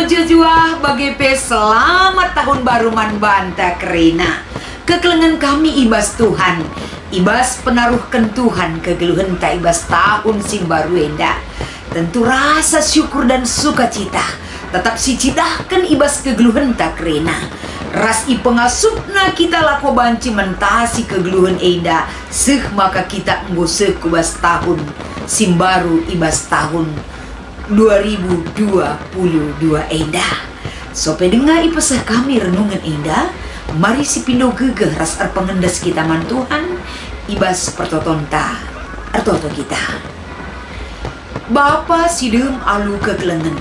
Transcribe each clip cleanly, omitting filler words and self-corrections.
Mejejua bagepe selamat tahun baru man banta kerina. Kekelengan kami ibas Tuhan, ibas penaruhkan Tuhan kegeluhan tak ibas tahun sim baru enda. Tentu rasa syukur dan sukacita tetap si citahkan ibas kegeluhan tak kerina. Ras i pengasupna kita lako banci mentasi kegeluhan enda. Seh maka kita enggoseh kubas tahun sim baru ibas tahun 2022 enda. Sope dengar ipesah kami renungan enda. Mari si pindo gegeh ras pengendas kita man Tuhan ibas pertotonta artoto kita. Bapa sidem alu kekelengan,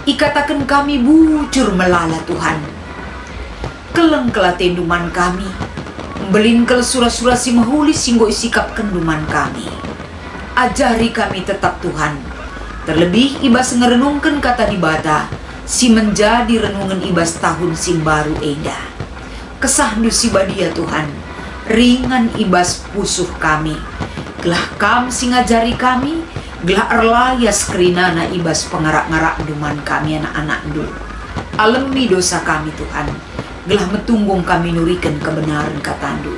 ikatakan kami bucur melala Tuhan. Keleng kelatenduman kami, belin kel sura-sura si mahuli singgo isikap kenduman kami. Ajari kami tetap Tuhan. Terlebih ibas ngerenungkan kata di bata, si menjadi renungan ibas tahun sim baru enda. Kesah si badia Tuhan, ringan ibas pusuh kami. Gelah kam si ngajari kami, gelah erlayas kerinana ibas pengarak-ngarak duman kami anak-anak du. Alemi dosa kami Tuhan, gelah metunggung kami nurikan kebenaran katandu.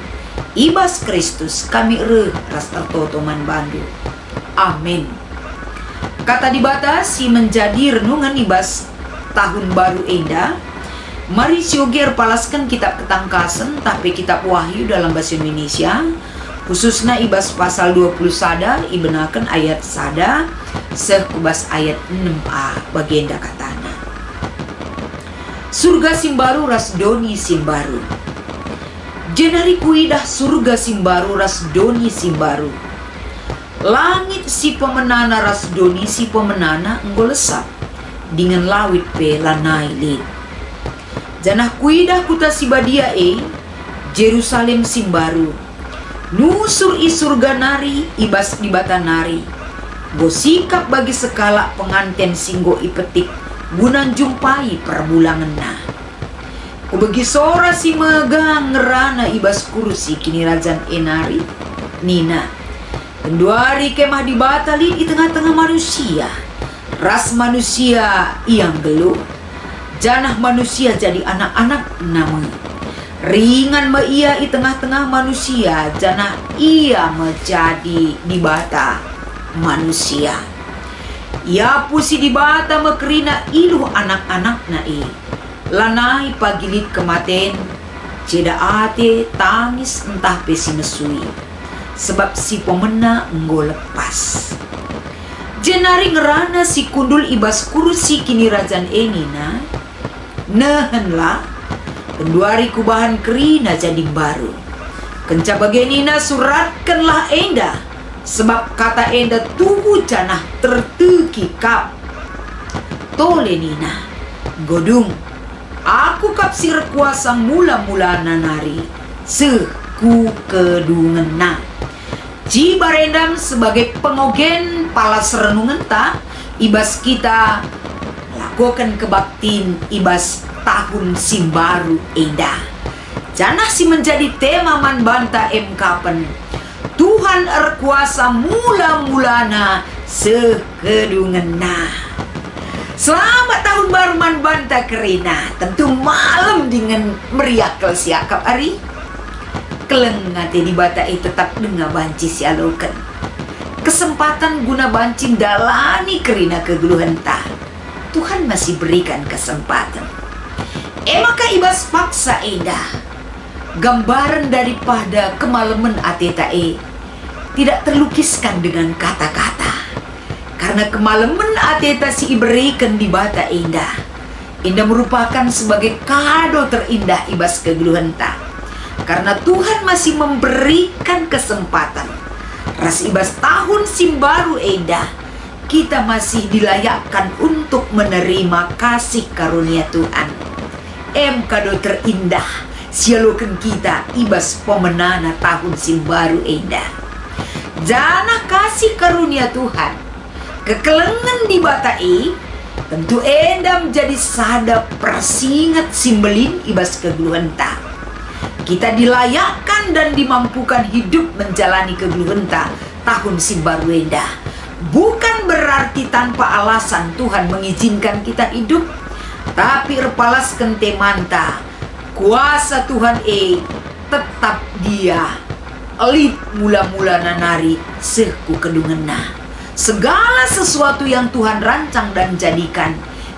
Ibas Kristus kami ras tertotoman bandu. Amin. Kata dibatasi menjadi renungan ibas tahun baru enda. Mari sioger palaskan kitab ketangkasan tapi kitab Wahyu dalam bahasa Indonesia, khususnya ibas pasal 20 sada ibenakan ayat sada sekubas ayat 6a bagian katana. Surga simbaru ras doni simbaru. Jenari kuidah surga simbaru ras doni simbaru. Langit si pemenana ras doni si pemenana enggolesap dengan lawit pe lanai lid. Janah kuidah kuta si badia Jerusalem simbaru. Nusur i surga nari ibas di bata nari. Gosikap bagi sekala penganten singgo ipetik gunan jumpai perbulangan na. Kubegi sora si megang ngerana ibas kursi kini rajan enari nina. Kenduari kemah dibatali di tengah-tengah manusia. Ras manusia yang geluh. Janah manusia jadi anak-anak nama. Ringan me ia di tengah-tengah manusia. Janah ia menjadi dibata manusia. Ia pusi dibata mekerina iluh anak-anak nai. Lanai pagilit kematen. Ceda ate tangis entah pesi mesui. Sebab si pemena enggo lepas. Jenari ngerana si kundul ibas kursi kini rajan enina. Nehenlah kenduari kubahan kerina jadi baru. Kenca bagenina suratkanlah enda. Sebab kata enda tubuh janah terteki kap. Tole nina godung. Aku kap sir kuasa mula-mula nanari. Seku kedungena. Cibarendam sebagai pengogen palas renungan ta ibas kita lakukan kebaktin ibas tahun simbaru enda. Janah si menjadi tema man banta kapan Tuhan erkuasa mula-mulana sekedungena. Selamat tahun baru man banta kerina. Tentu malam dengan meriah kel siakap hari. Keleng ngate di bata tetap dengar banci si alokan. Kesempatan guna bancin dalani kerina kegeluhan ta. Tuhan masih berikan kesempatan. Maka ibas paksa indah. Gambaran daripada kemalaman ateta tidak terlukiskan dengan kata-kata. Karena kemalaman ateta si iberikan di bata indah. Indah merupakan sebagai kado terindah ibas kegeluhan ta. Karena Tuhan masih memberikan kesempatan. Ras ibas tahun simbaru enda. Kita masih dilayakkan untuk menerima kasih karunia Tuhan. Kado terindah. Sialokan kita ibas pemenana tahun simbaru enda. Janah kasih karunia Tuhan. Kekelengan di bata tentu enda menjadi sada persingat simbelin ibas kegeluhan ta. Kita dilayakkan dan dimampukan hidup menjalani kegeluhan tahun simbaru enda. Bukan berarti tanpa alasan Tuhan mengizinkan kita hidup, tapi repalaskan temanta kuasa Tuhan tetap dia elit mula-mula nanari seku kedungena. Segala sesuatu yang Tuhan rancang dan jadikan,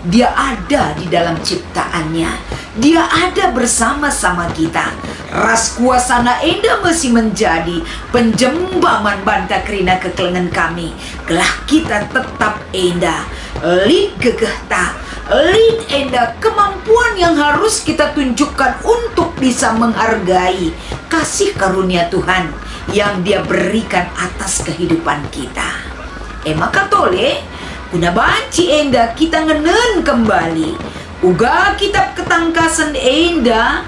dia ada di dalam ciptaannya. Dia ada bersama-sama kita. Ras kuasana enda masih menjadi penjembaman banta kerina kekelengan kami. Gelah kita tetap enda lid gegehta, lid enda kemampuan yang harus kita tunjukkan untuk bisa menghargai kasih karunia Tuhan yang dia berikan atas kehidupan kita. Maka tole guna banci enda kita ngenen kembali uga kitab ketangkasan enda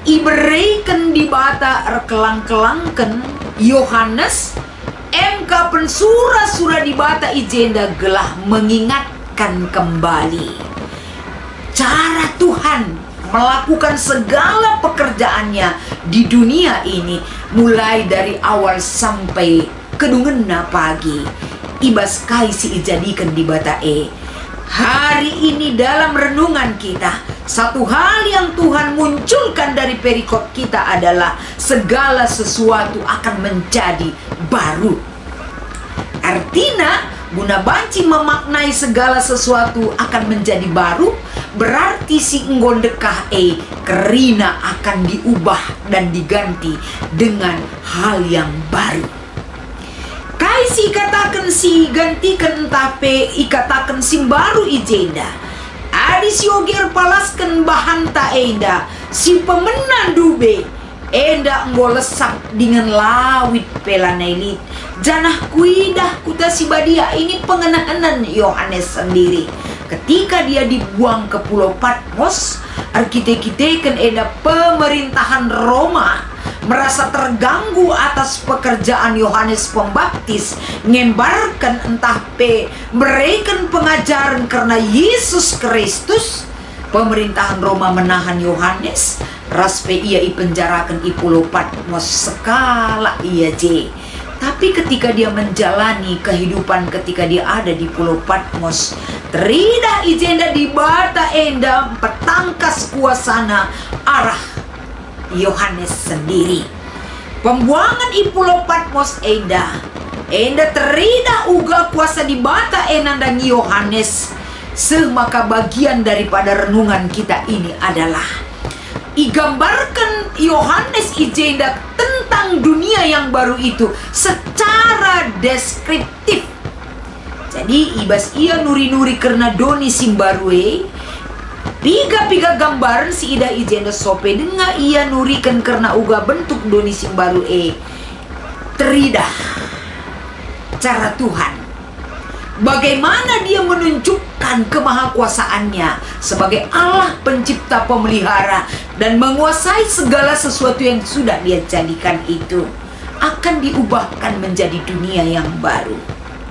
iberikan di bata erkelang-kelangken Yohanes MK pensura-sura di bata ijenda gelah mengingatkan kembali cara Tuhan melakukan segala pekerjaannya di dunia ini, mulai dari awal sampai kedungena pagi. Ibas kaisi ijadikan di bata hari ini dalam renungan kita, satu hal yang Tuhan munculkan dari perikop kita adalah segala sesuatu akan menjadi baru. Artinya, guna banci memaknai segala sesuatu akan menjadi baru, berarti si nggondekah kerina akan diubah dan diganti dengan hal yang baru. Si katakan si gantikan tape ikatakan sim baru ijenda adi si oger palaskan bahan ta enda si pemenang dube enda ngolesap dengan lawit pelanailit janah kuidah kuta si badia. Ini pengenalan Yohanes sendiri ketika dia dibuang ke Pulau Patmos. Arkitek-arkitek enda pemerintahan Roma merasa terganggu atas pekerjaan Yohanes Pembaptis ngembarkan entah berikan pengajaran karena Yesus Kristus. Pemerintahan Roma menahan Yohanes raspe ia ipenjarakan i Pulau Patmos sekala ia tapi ketika dia menjalani kehidupan ketika dia ada di Pulau Patmos, terida ijenda di bata enda petangkas kuasana arah Yohanes sendiri. Pembuangan i Pulau Patmos enda terida uga kuasa di bata enandang Yohanes. Semaka bagian daripada renungan kita ini adalah igambarkan Yohanes ijenda tentang dunia yang baru itu secara deskriptif. Jadi ibas ia nuri-nuri karena doni simbarue piga-piga gambaran si ida ijenda sope denga ia nurikan karena uga bentuk doni simbarue teridah cara Tuhan bagaimana dia menunjukkan kemahakuasaannya sebagai Allah pencipta pemelihara dan menguasai segala sesuatu yang sudah dia jadikan itu akan diubahkan menjadi dunia yang baru.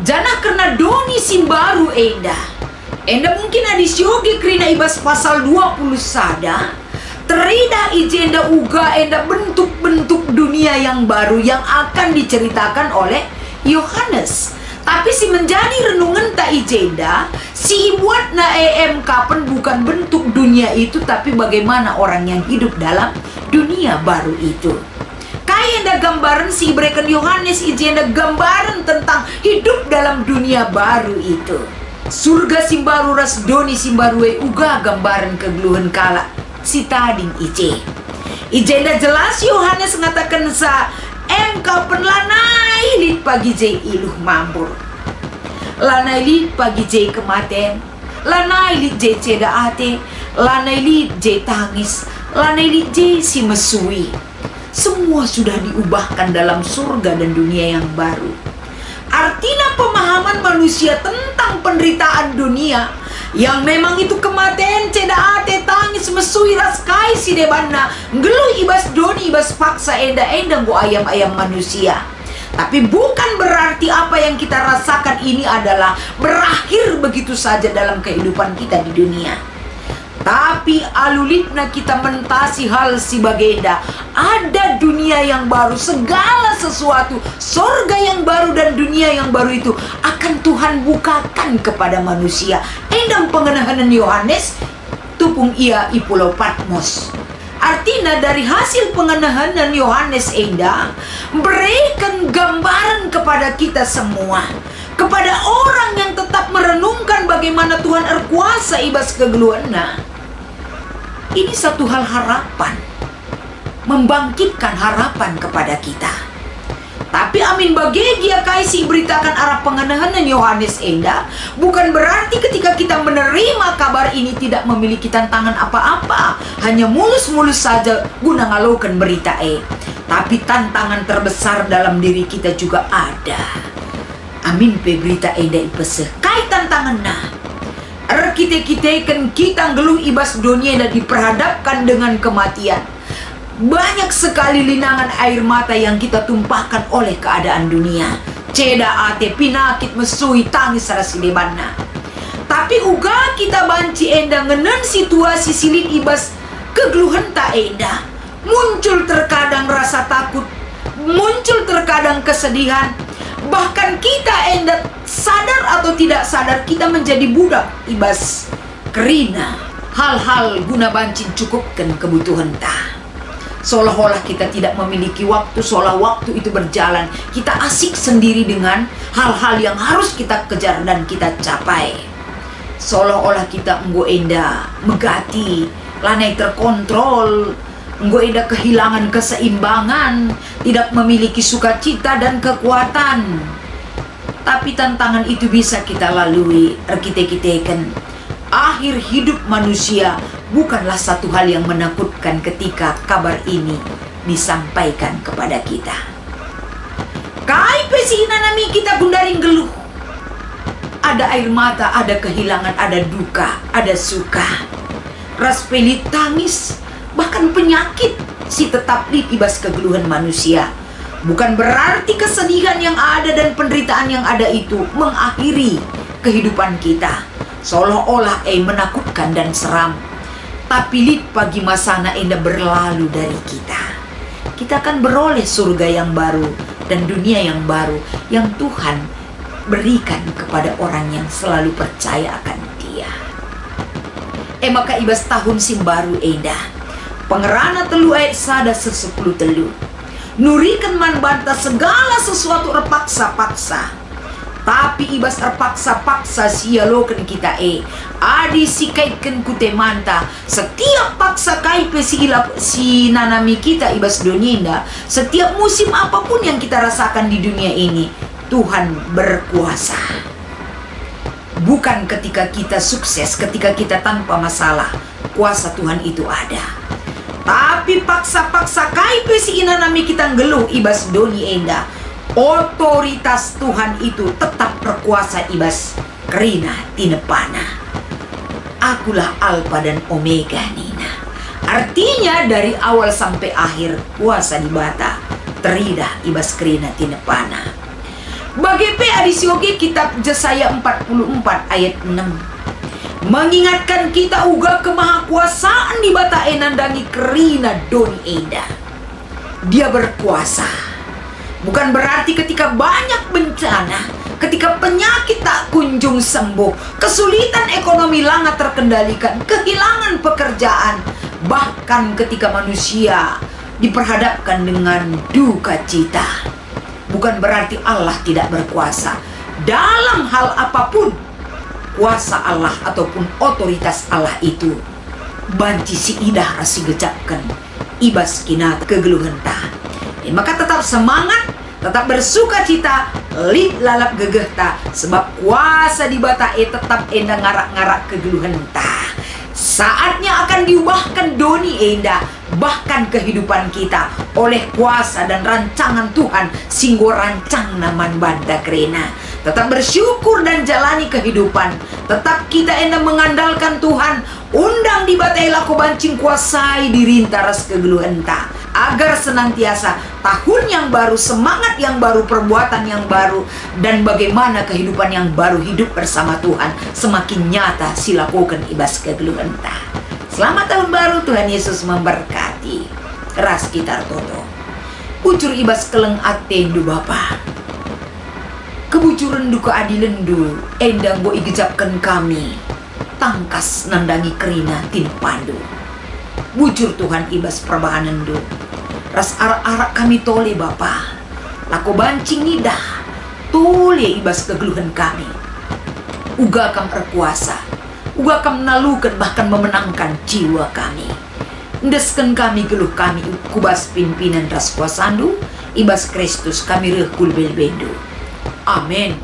Janah karena doni simbaru enda mungkin adisiogi krina ibas pasal 20 sada terida ijenda uga enda bentuk-bentuk dunia yang baru yang akan diceritakan oleh Yohanes. Tapi si menjadi renungan tak ijenda si buat na kapan bukan bentuk dunia itu tapi bagaimana orang yang hidup dalam dunia baru itu. Kayak ada gambaran si berikan Yohanes ijenda gambaran tentang hidup dalam dunia baru itu. Surga simbaru ras doni simbarue uga gambaran kegeluhan kala si tading ijenda jelas Yohanes mengatakan sa kapan lanai lit pagi iluh mambur lanai lit pagi kematen lanai lit ceda ate lanai lit tangis lanai lit si mesui. Semua sudah diubahkan dalam surga dan dunia yang baru. Artinya pemahaman manusia tentang penderitaan dunia yang memang itu kematian ceda ate tangis mesui raskai si debana ngelu ibas doni ibas paksa enda go ayam-ayam manusia. Tapi bukan berarti apa yang kita rasakan ini adalah berakhir begitu saja dalam kehidupan kita di dunia. Tapi alulitna kita mentasi hal si bagenda. Ada dunia yang baru, segala sesuatu, sorga yang baru dan dunia yang baru itu akan Tuhan bukakan kepada manusia. Endang pengenahanan Yohanes tupung ia i Pulau Patmos. Artinya dari hasil pengenahanan Yohanes endang berikan gambaran kepada kita semua, kepada orang yang tetap merenungkan bagaimana Tuhan berkuasa ibas kegeluannya. Ini satu hal harapan, membangkitkan harapan kepada kita. Tapi amin bagi dia kaisi beritakan arah pengenahanan Yohanes enda, bukan berarti ketika kita menerima kabar ini tidak memiliki tantangan apa-apa, hanya mulus-mulus saja guna ngalaukan berita tapi tantangan terbesar dalam diri kita juga ada. Amin pe berita enda ipeseh kai tantangan nah. Kita ngeluh ibas dunia dan diperhadapkan dengan kematian. Banyak sekali linangan air mata yang kita tumpahkan oleh keadaan dunia. Ceda ate pinakit mesui tangis rasi debanna. Tapi uga kita banci enda ngenen situasi silit ibas kegeluhan tak enda. Muncul terkadang rasa takut, muncul terkadang kesedihan. Bahkan kita enda sadar atau tidak sadar kita menjadi budak ibas kerina hal-hal guna bancin cukupkan kebutuhan ta. Seolah-olah kita tidak memiliki waktu, seolah waktu itu berjalan, kita asik sendiri dengan hal-hal yang harus kita kejar dan kita capai. Seolah-olah kita enggo enda megati lanai terkontrol, enggo enda kehilangan keseimbangan, tidak memiliki sukacita dan kekuatan. Tapi tantangan itu bisa kita lalui. Kita akhir hidup manusia bukanlah satu hal yang menakutkan ketika kabar ini disampaikan kepada kita. Kai pesina nami kita gundaring geluh. Ada air mata, ada kehilangan, ada duka, ada suka, ras pelit tangis, bahkan penyakit si tetap ibas kegeluhan manusia. Bukan berarti kesedihan yang ada dan penderitaan yang ada itu mengakhiri kehidupan kita, seolah-olah menakutkan dan seram. Tapi lit pagi masana enda berlalu dari kita. Kita akan beroleh surga yang baru dan dunia yang baru yang Tuhan berikan kepada orang yang selalu percaya akan Dia. Maka ibas tahun sim baru enda pengerana telu ayat sada sesepuluh telu. Nurikan man bantah segala sesuatu terpaksa-paksa. Tapi ibas terpaksa-paksa sialokan kita adi sikaitkan kute manta. Setiap paksa kaipe si nanami kita ibas dunia. Setiap musim apapun yang kita rasakan di dunia ini, Tuhan berkuasa. Bukan ketika kita sukses, ketika kita tanpa masalah, kuasa Tuhan itu ada. Tapi paksa-paksa kaipe si inanami kita ngeluh ibas doni enda, otoritas Tuhan itu tetap berkuasa ibas kerina tinepana. Akulah Alfa dan Omega nina. Artinya dari awal sampai akhir kuasa di bata teridah ibas kerina tinepana. Bagi adisiogi kitab Yesaya 44 ayat 6 mengingatkan kita uga kemahakuasaan di bata enandangi kerina doni enda. Dia berkuasa. Bukan berarti ketika banyak bencana, ketika penyakit tak kunjung sembuh, kesulitan ekonomi langa terkendalikan, kehilangan pekerjaan, bahkan ketika manusia diperhadapkan dengan duka cita, bukan berarti Allah tidak berkuasa. Dalam hal apapun, kuasa Allah ataupun otoritas Allah itu banci si idah rasi gecapkan ibas kinat kegeluhan ta. Maka tetap semangat, tetap bersuka cita, lit lalap gegeh ta, sebab kuasa di bata tetap enda ngarak-ngarak kegeluhan ta. Saatnya akan diubahkan doni enda, bahkan kehidupan kita oleh kuasa dan rancangan Tuhan singgo rancang naman banda kerena. Tetap bersyukur dan jalani kehidupan. Tetap kita enda mengandalkan Tuhan. Undang di batai laku bancing kuasai diri taras kegeluhan ta. Agar senantiasa tahun yang baru, semangat yang baru, perbuatan yang baru, dan bagaimana kehidupan yang baru hidup bersama Tuhan semakin nyata silakukan ibas kegeluhan ta. Selamat tahun baru, Tuhan Yesus memberkati. Ras gitar toto. Ucur ibas keleng atendu Bapa. Kebucuran du keadilan du endang bo igejapkan kami. Tangkas nandangi kerina tin pandu. Bujur Tuhan ibas perbahanan du. Ras arak-arak kami tole Bapa. Lako bancing nidah. Tole ibas kegeluhan kami. Uga kam berkuasa. Uga kam menalukan bahkan memenangkan jiwa kami. Ndesken kami geluh kami kubas pimpinan ras kuasandu. Ibas Kristus kami rehkul belbendu. Amin.